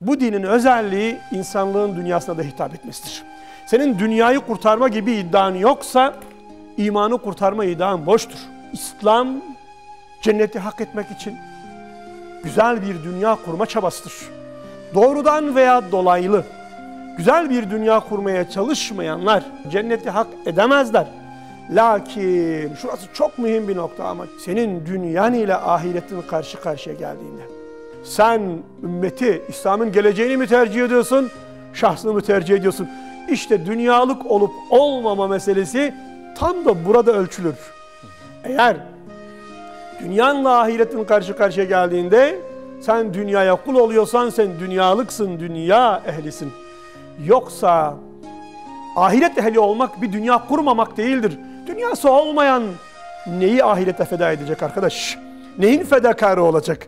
Bu dinin özelliği insanlığın dünyasına da hitap etmesidir. Senin dünyayı kurtarma gibi iddian yoksa imanı kurtarma iddian boştur. İslam cenneti hak etmek için güzel bir dünya kurma çabasıdır. Doğrudan veya dolaylı güzel bir dünya kurmaya çalışmayanlar cenneti hak edemezler. Lakin şurası çok mühim bir nokta ama senin dünyan ile ahiretin karşı karşıya geldiğinde sen ümmeti, İslam'ın geleceğini mi tercih ediyorsun, şahsını mı tercih ediyorsun? İşte dünyalık olup olmama meselesi tam da burada ölçülür. Eğer dünyanla ahiretin karşı karşıya geldiğinde sen dünyaya kul oluyorsan sen dünyalıksın, dünya ehlisin. Yoksa ahiret ehli olmak bir dünya kurmamak değildir. Dünyası olmayan neyi ahirete feda edecek arkadaş? Neyin fedakarı olacak?